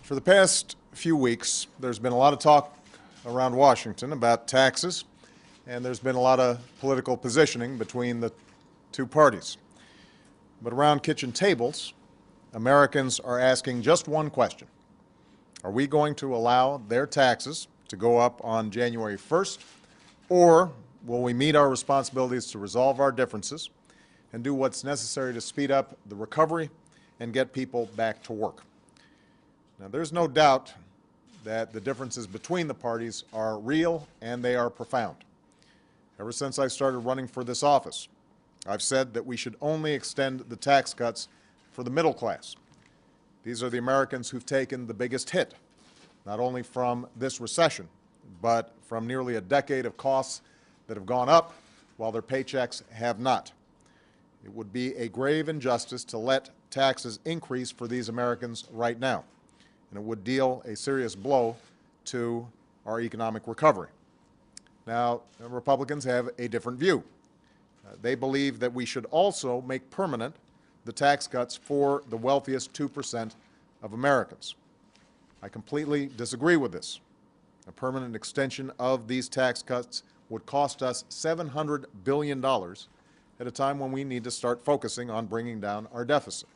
For the past few weeks, there's been a lot of talk around Washington about taxes, and there's been a lot of political positioning between the two parties. But around kitchen tables, Americans are asking just one question. Are we going to allow their taxes to go up on January 1st, or will we meet our responsibilities to resolve our differences and do what's necessary to speed up the recovery and get people back to work? Now, there's no doubt that the differences between the parties are real and they are profound. Ever since I started running for this office, I've said that we should only extend the tax cuts for the middle class. These are the Americans who've taken the biggest hit, not only from this recession, but from nearly a decade of costs that have gone up while their paychecks have not. It would be a grave injustice to let taxes increase for these Americans right now, and it would deal a serious blow to our economic recovery. Now, Republicans have a different view. They believe that we should also make permanent the tax cuts for the wealthiest 2% of Americans. I completely disagree with this. A permanent extension of these tax cuts would cost us $700 billion at a time when we need to start focusing on bringing down our deficit.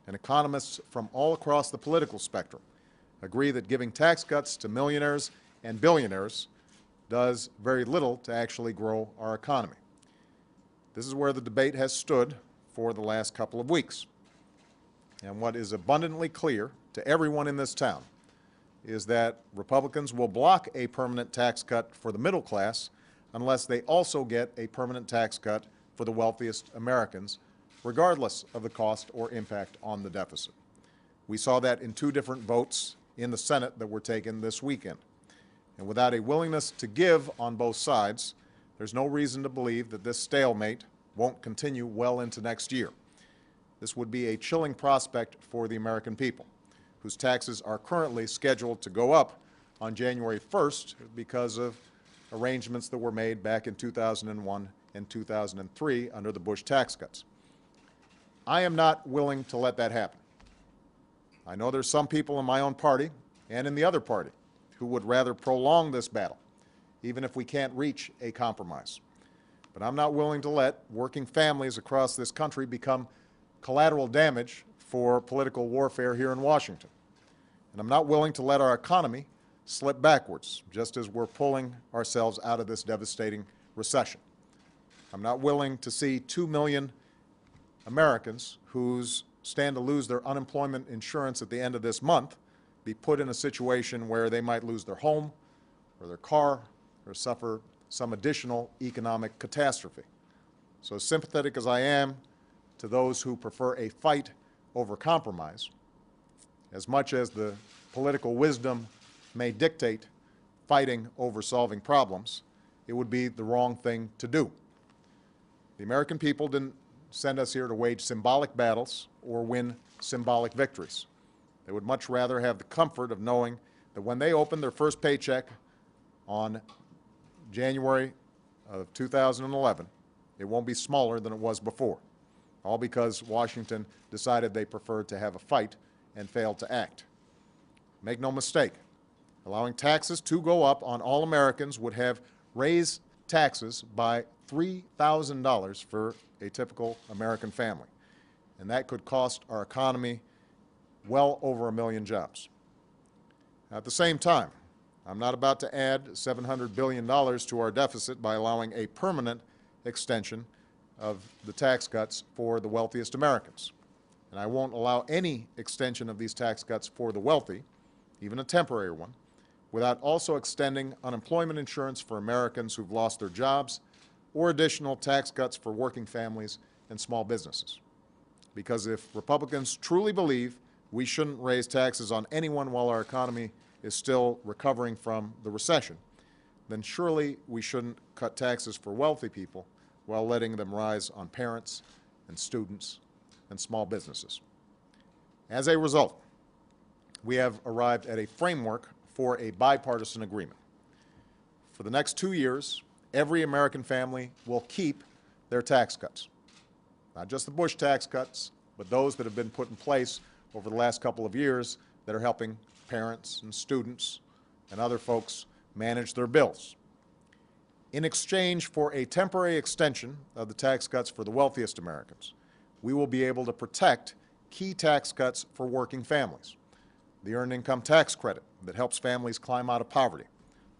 And economists from all across the political spectrum agree that giving tax cuts to millionaires and billionaires does very little to actually grow our economy. This is where the debate has stood for the last couple of weeks. And what is abundantly clear to everyone in this town is that Republicans will block a permanent tax cut for the middle class unless they also get a permanent tax cut for the wealthiest Americans, regardless of the cost or impact on the deficit. We saw that in two different votes in the Senate that were taken this weekend. And without a willingness to give on both sides, there's no reason to believe that this stalemate won't continue well into next year. This would be a chilling prospect for the American people, whose taxes are currently scheduled to go up on January 1st because of arrangements that were made back in 2001 and 2003 under the Bush tax cuts. I am not willing to let that happen. I know there's some people in my own party and in the other party who would rather prolong this battle, even if we can't reach a compromise. But I'm not willing to let working families across this country become collateral damage for political warfare here in Washington. And I'm not willing to let our economy slip backwards, just as we're pulling ourselves out of this devastating recession. I'm not willing to see 2 million Americans who stand to lose their unemployment insurance at the end of this month be put in a situation where they might lose their home or their car or suffer some additional economic catastrophe. So sympathetic as I am to those who prefer a fight over compromise, as much as the political wisdom may dictate fighting over solving problems, it would be the wrong thing to do. The American people didn't send us here to wage symbolic battles or win symbolic victories. They would much rather have the comfort of knowing that when they open their first paycheck on January of 2011, it won't be smaller than it was before, all because Washington decided they preferred to have a fight and failed to act. Make no mistake, allowing taxes to go up on all Americans would have raised taxes by $3,000 for a typical American family, and that could cost our economy well over 1 million jobs. At the same time, I'm not about to add $700 billion to our deficit by allowing a permanent extension of the tax cuts for the wealthiest Americans. And I won't allow any extension of these tax cuts for the wealthy, even a temporary one, without also extending unemployment insurance for Americans who've lost their jobs or additional tax cuts for working families and small businesses. Because if Republicans truly believe we shouldn't raise taxes on anyone while our economy is still recovering from the recession, then surely we shouldn't cut taxes for wealthy people while letting them rise on parents and students and small businesses. As a result, we have arrived at a framework for a bipartisan agreement. For the next 2 years, every American family will keep their tax cuts. Not just the Bush tax cuts, but those that have been put in place over the last couple of years that are helping parents and students and other folks manage their bills. In exchange for a temporary extension of the tax cuts for the wealthiest Americans, we will be able to protect key tax cuts for working families. The Earned Income Tax Credit that helps families climb out of poverty.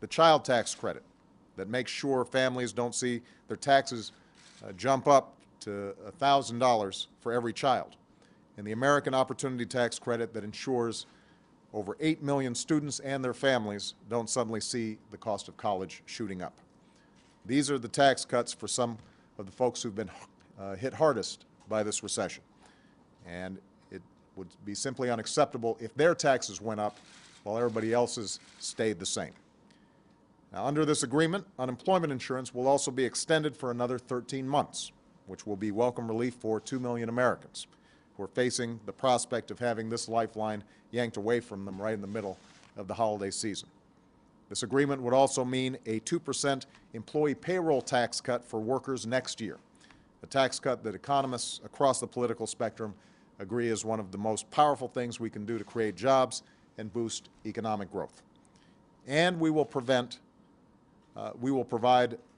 The Child Tax Credit that makes sure families don't see their taxes jump up to $1,000 for every child. And the American Opportunity Tax Credit that ensures over 8 million students and their families don't suddenly see the cost of college shooting up. These are the tax cuts for some of the folks who've been hit hardest by this recession. And it would be simply unacceptable if their taxes went up while everybody else's stayed the same. Now, under this agreement, unemployment insurance will also be extended for another 13 months, which will be welcome relief for 2 million Americans who are facing the prospect of having this lifeline yanked away from them right in the middle of the holiday season. This agreement would also mean a 2% employee payroll tax cut for workers next year, a tax cut that economists across the political spectrum agree is one of the most powerful things we can do to create jobs and boost economic growth. And we will provide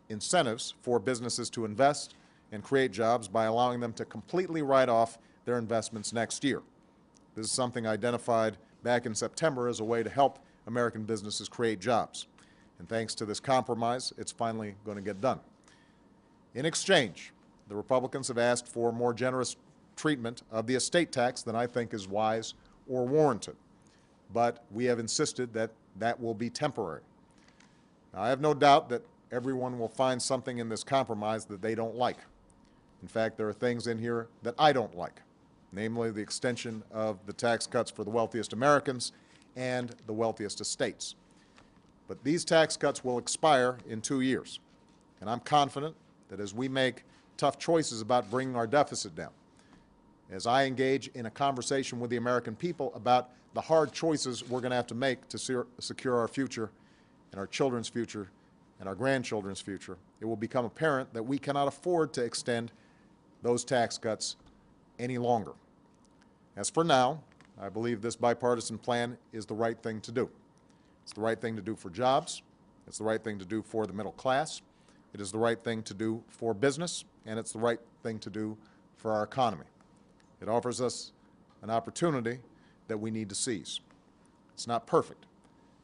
incentives for businesses to invest and create jobs by allowing them to completely write off their investments next year. This is something identified back in September as a way to help American businesses create jobs. And thanks to this compromise, it's finally going to get done. In exchange, the Republicans have asked for more generous treatment of the estate tax than I think is wise or warranted. But we have insisted that that will be temporary. Now, I have no doubt that everyone will find something in this compromise that they don't like. In fact, there are things in here that I don't like, namely the extension of the tax cuts for the wealthiest Americans and the wealthiest estates. But these tax cuts will expire in 2 years, and I'm confident that as we make tough choices about bringing our deficit down, as I engage in a conversation with the American people about the hard choices we're going to have to make to secure our future and our children's future and our grandchildren's future, it will become apparent that we cannot afford to extend those tax cuts any longer. As for now, I believe this bipartisan plan is the right thing to do. It's the right thing to do for jobs. It's the right thing to do for the middle class. It is the right thing to do for business, and it's the right thing to do for our economy. It offers us an opportunity that we need to seize. It's not perfect,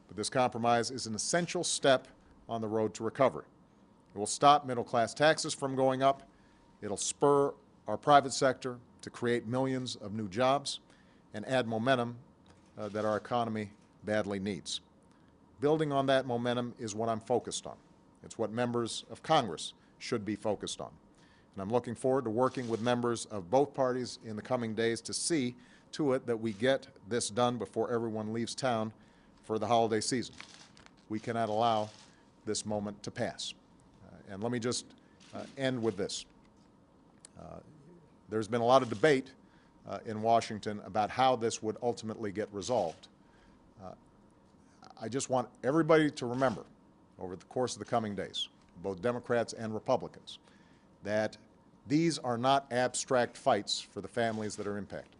but this compromise is an essential step on the road to recovery. It will stop middle-class taxes from going up. It'll spur our private sector to create millions of new jobs and add momentum that our economy badly needs. Building on that momentum is what I'm focused on. It's what members of Congress should be focused on. And I'm looking forward to working with members of both parties in the coming days to see to it that we get this done before everyone leaves town for the holiday season. We cannot allow this moment to pass. And let me just end with this. There's been a lot of debate in Washington about how this would ultimately get resolved. I just want everybody to remember over the course of the coming days, both Democrats and Republicans, that these are not abstract fights for the families that are impacted.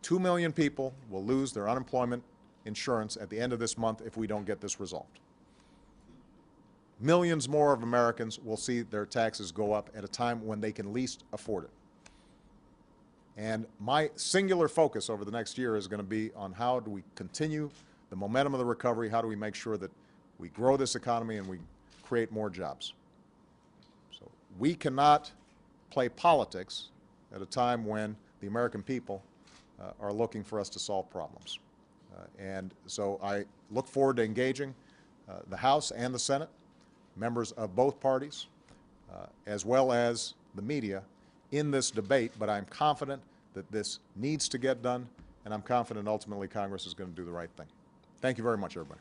2 million people will lose their unemployment insurance at the end of this month if we don't get this resolved. Millions more of Americans will see their taxes go up at a time when they can least afford it. And my singular focus over the next year is going to be on how do we continue the momentum of the recovery, how do we make sure that we grow this economy and we create more jobs. So we cannot play politics at a time when the American people are looking for us to solve problems. And so I look forward to engaging the House and the Senate, members of both parties, as well as the media in this debate, but I'm confident that this needs to get done, and I'm confident ultimately Congress is going to do the right thing. Thank you very much, everybody.